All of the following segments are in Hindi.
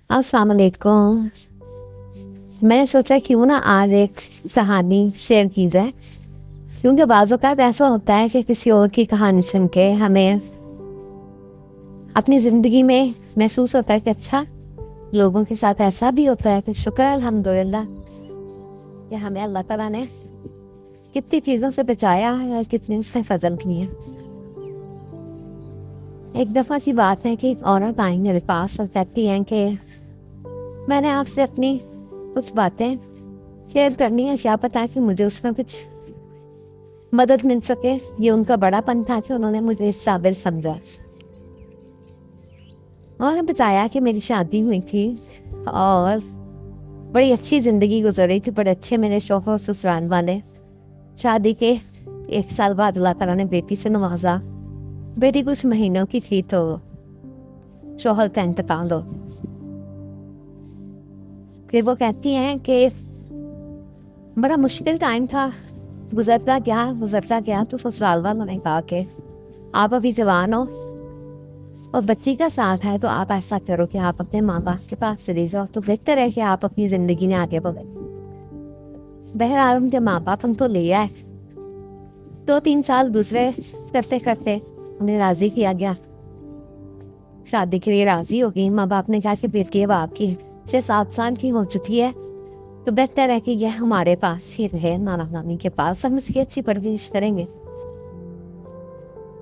अस्सलाम वालेकुम। मैंने सोचा क्यों ना आज एक कहानी शेयर की जाए, क्योंकि बाज़ औक़ात ऐसा होता है कि किसी और की कहानी सुन के हमें अपनी ज़िंदगी में महसूस होता है कि अच्छा, लोगों के साथ ऐसा भी होता है। कि शुक्र है अल्हम्दुलिल्लाह कि हमें अल्लाह ताला ने कितनी चीज़ों से बचाया है और कितने से फजल किए। एक दफ़ा की बात है कि एक औरत आई मेरे पास और कहती हैं कि मैंने आपसे अपनी कुछ बातें शेयर करनी है, क्या पता है कि मुझे उसमें कुछ मदद मिल सके। ये उनका बड़ापन था कि उन्होंने मुझे इस काबिल समझा। उन्होंने बताया कि मेरी शादी हुई थी और बड़ी अच्छी ज़िंदगी गुजर रही थी, बड़े अच्छे मेरे शौहर ससुराल वाले। शादी के 1 साल बाद अल्लाह ताला ने बेटी से नवाजा। बेटी कुछ महीनों की थी तो शौहर का इंतकाल हो। फिर वो कहती हैं कि बड़ा मुश्किल टाइम था, गुजरता गया तो ससुराल वालों ने कहा कि आप अभी जवान हो और बच्ची का साथ है, तो आप ऐसा करो कि आप अपने माँ बाप के पास चले जाओ, तो बेहतर है कि आप अपनी ज़िंदगी में आगे बढ़े। बहरहाल उनके माँ बाप उनको ले आए। 2-3 साल दूसरे करते करते उन्हें राज़ी किया गया, शादी के लिए राज़ी हो गई। माँ बाप ने कहा कि बेटी अब आपकी 6-7 साल की हो चुकी है, तो बेहतर है कि यह हमारे पास ही रहे, नाना नानी के पास, हम इसकी अच्छी परवरिश करेंगे।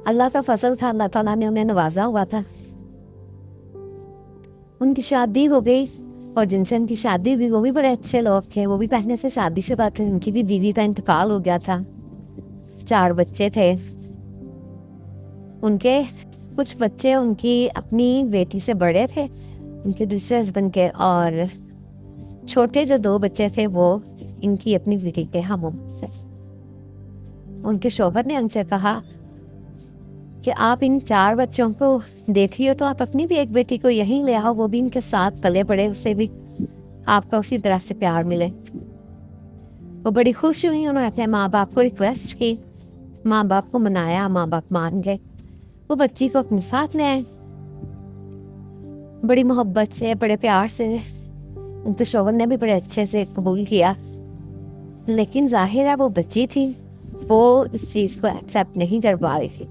अल्लाह का फजल था, अल्लाह ताला ने उन्हें नवाजा हुआ था। उनकी शादी हो गई और जिनसे उनकी शादी हुई वो भी बड़े अच्छे लोग थे, वो भी पहले से शादीशुदा थे। उनकी भी बीवी का इंतकाल हो गया था, 4 बच्चे थे उनके। कुछ बच्चे उनकी अपनी बेटी से बड़े थे, उनके दूसरे हस्बैंड के, और छोटे जो 2 बच्चे थे वो इनकी अपनी बेटी के हम उम्र थे। उनके शौहर ने उनसे कहा कि आप इन 4 बच्चों को देखिए, तो आप अपनी भी एक बेटी को यहीं ले आओ, वो भी इनके साथ पले पड़े, उससे भी आपका उसी तरह से प्यार मिले। वो बड़ी खुश हुई, उन्होंने अपने माँ बाप को रिक्वेस्ट की, माँ बाप को मनाया, माँ बाप मान गए। वो बच्ची को अपने साथ ले आए, बड़ी मोहब्बत से, बड़े प्यार से। उनके शौहर ने भी बड़े अच्छे से कबूल किया, लेकिन जाहिर है वो बच्ची थी, वो इस चीज़ को एक्सेप्ट नहीं कर पा रही थी।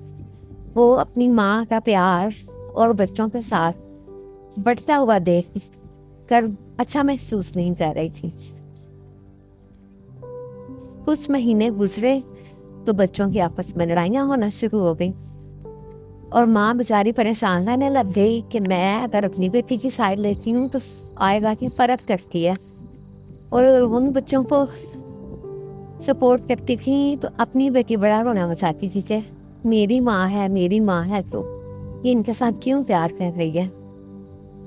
वो अपनी माँ का प्यार और बच्चों के साथ बढ़ता हुआ देख कर अच्छा महसूस नहीं कर रही थी। कुछ महीने गुजरे तो बच्चों की आपस में लड़ाइयाँ होना शुरू हो गई और माँ बेचारी परेशान रहने लग गई कि मैं अगर अपनी बेटी की साइड लेती हूँ तो आएगा कि फ़र्क करती है, और उन बच्चों को सपोर्ट करती थी तो अपनी बेटी बड़ा रोना मचाती थी कि मेरी माँ है तो ये इनके साथ क्यों प्यार कर रही है।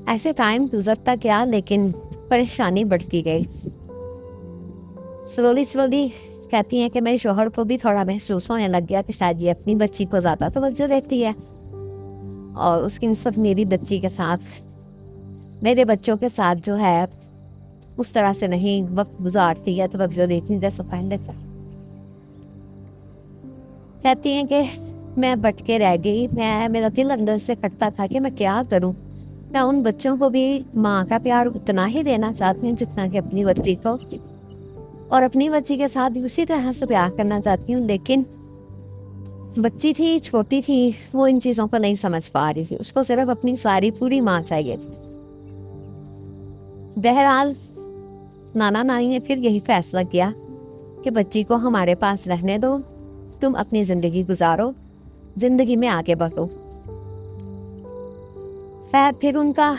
ऐसे टाइम गुजरता गया, लेकिन परेशानी बढ़ती गई। स्लोली कहती हैं कि मेरे शौहर को भी थोड़ा महसूस होने लग गया कि शायद ये अपनी बच्ची को ज़्यादा तवज्जो देती है और उसकी निस्बत मेरी बच्ची के साथ, मेरे बच्चों के साथ जो है उस तरह से नहीं वक्त गुजारती है, तवज्जो देती जैसा पहले था। कहती हैं कि मैं भटके रह गई, मेरा दिल अंदर से कटता था कि मैं क्या करूं। मैं उन बच्चों को भी माँ का प्यार उतना ही देना चाहती हूँ जितना कि अपनी बच्ची को, और अपनी बच्ची के साथ भी उसी तरह से प्यार करना चाहती हूँ, लेकिन बच्ची थी, छोटी थी, वो इन चीज़ों को नहीं समझ पा रही थी। उसको सिर्फ अपनी सारी पूरी माँ चाहिए थी। बहरहाल नाना नानी ने फिर यही फैसला किया कि बच्ची को हमारे पास रहने दो, तुम अपनी ज़िंदगी गुजारो, ज़िंदगी में आगे बढ़ो। फिर उनका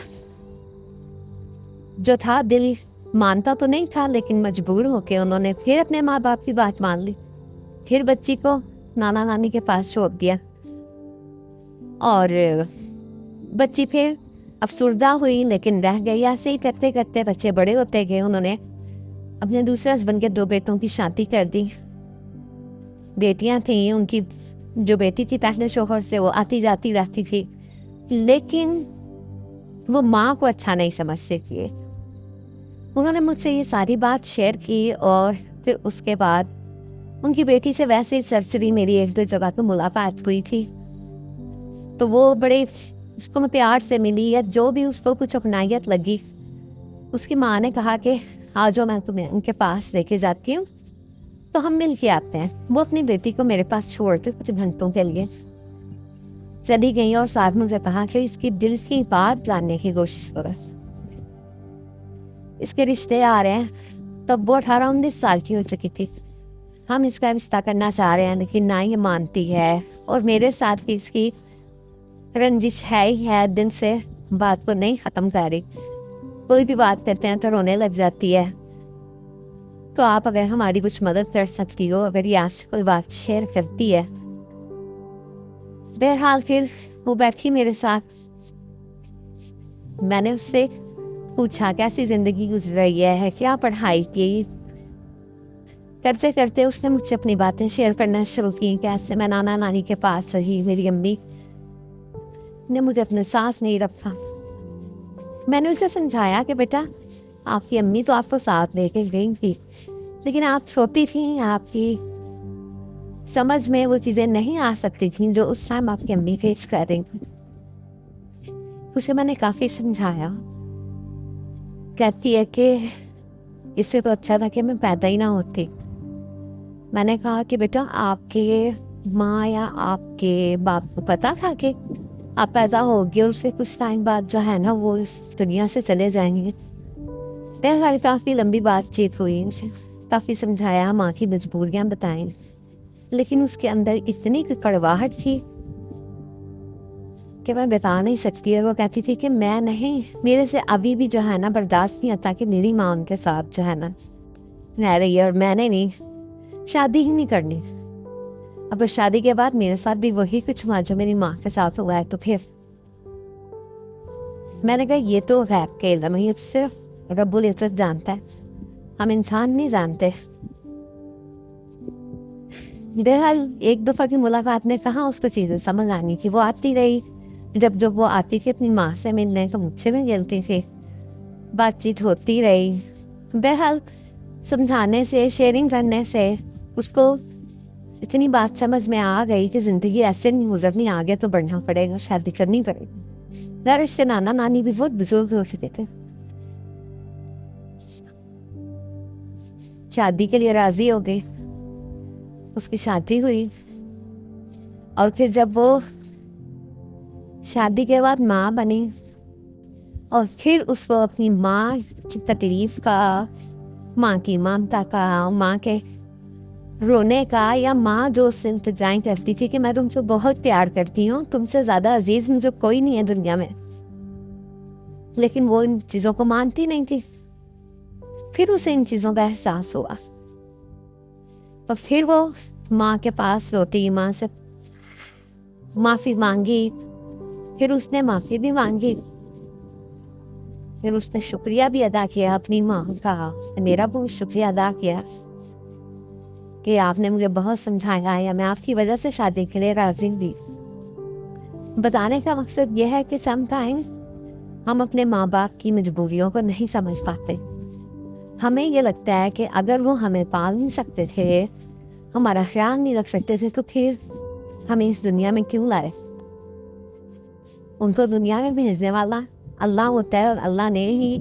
जो था दिल मानता तो नहीं था, लेकिन मजबूर होके उन्होंने फिर अपने माँ बाप की बात मान ली। फिर बच्ची को नाना नानी के पास छोड़ दिया और बच्ची फिर अफसुर्दा हुई, लेकिन रह गई। ऐसे ही करते करते बच्चे बड़े होते गए। उन्होंने अपने दूसरे हस्बैंड के 2 बेटों की शादी कर दी। बेटियां थीं, उनकी जो बेटी थी पहले शौहर से वो आती जाती रहती थी, लेकिन वो माँ को अच्छा नहीं समझते थे। उन्होंने मुझसे ये सारी बात शेयर की और फिर उसके बाद उनकी बेटी से वैसे ही सरसरी मेरी 1-2 जगह तो मुलाकात हुई थी, तो वो बड़े उसको मैं प्यार से मिली, या जो भी उसको कुछ अपनायत लगी उसकी माँ ने कहा कि आज जो मैं तुम्हें उनके पास लेके जाती हूँ तो हम मिल के आते हैं। वो अपनी बेटी को मेरे पास छोड़कर कुछ घंटों के लिए चली गई और साथ मुझे कहा कि इसकी दिल की बात जानने की कोशिश करो। इसके रिश्ते आ रहे हैं, तब वो 18-19 साल की हो चुकी थी। हम इसका रिश्ता करना चाह रहे हैं लेकिन ना ये मानती है और मेरे साथ भी इसकी रंजिश है ही है। दिन से बात को नहीं खत्म कर रही, कोई भी बात करते हैं तो रोने लग जाती है। तो आप अगर हमारी कुछ मदद कर सकती हो, अगर ये आज कोई बात शेयर करती है। बहरहाल फिर वो बैठी मेरे साथ, मैंने उससे पूछा कैसी जिंदगी गुजर रही है, क्या पढ़ाई की। करते करते उसने मुझसे अपनी बातें शेयर करना शुरू की। कैसे मैं नाना नानी के पास रही, मेरी अम्मी ने मुझे अपने साथ नहीं रखा। मैंने उसे समझाया कि बेटा आपकी अम्मी तो आपको साथ लेके गई थी, लेकिन आप छोटी थी, आपकी समझ में वो चीजें नहीं आ सकती थी जो उस टाइम आपकी अम्मी फेस कर रही थी। उसे मैंने काफी समझाया। कहती है कि इससे तो अच्छा था कि मैं पैदा ही ना होती। मैंने कहा कि बेटा आपके माँ या आपके बाप को पता था कि आप पैदा होगे और उसके कुछ टाइम बाद जो है ना वो इस दुनिया से चले जाएंगे। हमारी काफ़ी लंबी बातचीत हुई, उसे काफ़ी समझाया, माँ की मजबूरियाँ बताई, लेकिन उसके अंदर इतनी कड़वाहट थी कि मैं बता नहीं सकती है। वो कहती थी कि मैं नहीं, मेरे से अभी भी जो है ना बर्दाश्त नहीं आता कि मेरी माँ उनके साथ जो है ना रह रही है और मैंने नहीं शादी ही नहीं करनी। अब शादी के बाद मेरे साथ भी वही कुछ हुआ जो मेरी माँ के साथ हुआ है। तो फिर मैंने कहा ये तो गैब के इल्म है, ये तो सिर्फ रब्बुल इज्जत जानता है, हम इंसान नहीं जानते। बहरहाल एक दफ़ा की मुलाकात ने कहा उसको चीज़ें समझ आनी थी। वो आती रही, जब वो आती थी अपनी माँ से मिलने तो मुझसे भी मिलती थी, बातचीत होती रही। बहरहाल समझाने से, शेयरिंग करने से उसको इतनी बात समझ में आ गई कि ज़िंदगी ऐसे नहीं गुजरनी, आगे तो बढ़ना पड़ेगा, शादी करनी पड़ेगी। मेरे रिश्ते नाना नानी भी बहुत बुजुर्ग हो चुके थे, शादी के लिए राजी हो गए। उसकी शादी हुई और फिर जब वो शादी के बाद माँ बनी और फिर उसको अपनी माँ की तकलीफ का, माँ की ममता का, माँ के रोने का, या माँ जो उससे इंतजार करती थी कि मैं तुमसे बहुत प्यार करती हूँ, तुमसे ज़्यादा अजीज मुझे कोई नहीं है दुनिया में, लेकिन वो इन चीज़ों को मानती नहीं थी। फिर उसे इन चीज़ों का एहसास हुआ और फिर वो माँ के पास लौटी, माँ से माफ़ी मांगी। फिर उसने माफ़ी भी मांगी, फिर उसने शुक्रिया भी अदा किया अपनी माँ का। उसने मेरा बहुत शुक्रिया अदा किया कि आपने मुझे बहुत समझाया या मैं आपकी वजह से शादी के लिए राजी थी। बताने का मकसद यह है कि समटाइम हम अपने माँ बाप की मजबूरियों को नहीं समझ पाते। हमें ये लगता है कि अगर वो हमें पाल नहीं सकते थे, हमारा ख्याल नहीं रख सकते थे, तो फिर हमें इस दुनिया में क्यों लाए। उनको दुनिया में भेजने वाला अल्लाह होता है और अल्लाह ने ही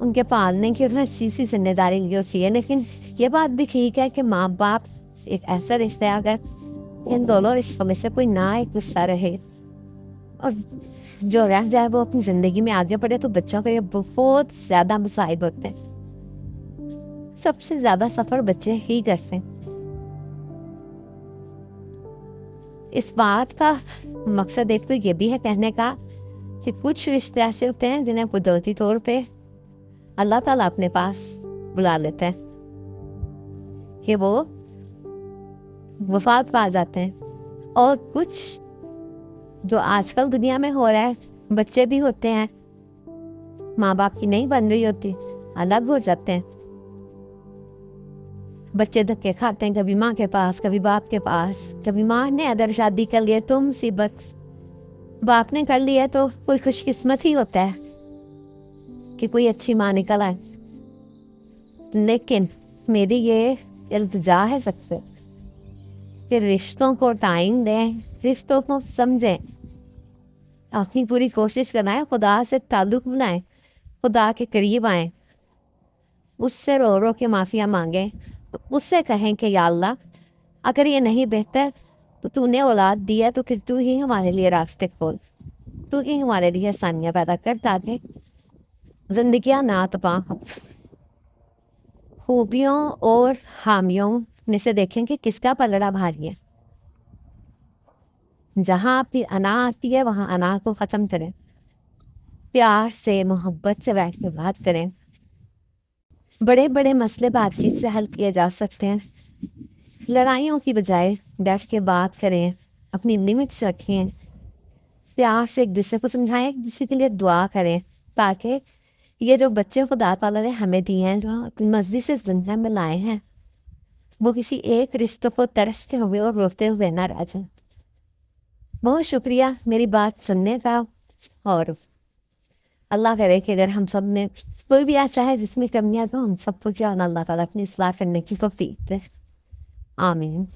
उनके पालने की और सी जिम्मेदारी ली होती है। लेकिन ये बात भी ठीक है कि माँ बाप एक ऐसा रिश्ता है, अगर इन दोनों रिश्तों में से कोई ना एक रिश्ता रहे और जो रह जाए वो अपनी ज़िंदगी में आगे बढ़े, तो बच्चों के लिए बहुत ज़्यादा मसाइब होते हैं। सबसे ज़्यादा सफ़र बच्चे ही करते हैं। इस बात का मकसद एक तो ये भी है कहने का कि कुछ रिश्ते ऐसे होते हैं जिन्हें कुदरती तौर पे अल्लाह ताला अपने पास बुला लेते हैं कि वो वफात पा जाते हैं, और कुछ जो आजकल दुनिया में हो रहा है, बच्चे भी होते हैं माँ बाप की नहीं बन रही होती, अलग हो जाते हैं। बच्चे धक्के खाते हैं, कभी माँ के पास, कभी बाप के पास। कभी माँ ने अगर शादी कर लिया तो मुसीबत, बाप ने कर लिया तो कोई खुशकिस्मत ही होता है कि कोई अच्छी माँ निकल आए। लेकिन मेरी ये इल्तिजा है सबसे कि रिश्तों को टाइम दें, रिश्तों को समझें, अपनी पूरी कोशिश कराएं, खुदा से ताल्लुक़ बनाएं, खुदा के करीब आएँ, उससे रो रो के माफ़िया मांगें, तो उससे कहें कि या अल्लाह अगर ये नहीं बेहतर तो तूने औलाद दी है तो फिर तू ही हमारे लिए रास्ते खोल, तू ही हमारे लिए आसानियाँ पैदा कर ताकि जिंदगियाँ ना तबाह हों। खूबियों और हामियों में से देखें कि किसका पलड़ा भारी है। जहाँ आपकी अना आती है वहाँ अना को ख़त्म करें, प्यार से मोहब्बत से बैठ के बात करें। बड़े बड़े मसले बातचीत से हल किए जा सकते हैं। लड़ाइयों की बजाय बैठ के बात करें, अपनी लिमिट्स रखें, प्यार से एक दूसरे को समझाएं, एक दूसरे के लिए दुआ करें ताकि ये जो बच्चे खुदा ताला ने हमें दिए हैं, जो अपनी मर्जी से दुनिया में लाए हैं, वो किसी एक रिश्ते को तरसते हुए और रोते हुए ना रह जाए। बहुत शुक्रिया मेरी बात सुनने का, और अल्लाह करे कि अगर हम सब में कोई भी ऐसा है जिसमें कमियां तो हम सबको क्या अल्लाह ताला अपनी इस्लाह करने की तौफीक दे। आमीन।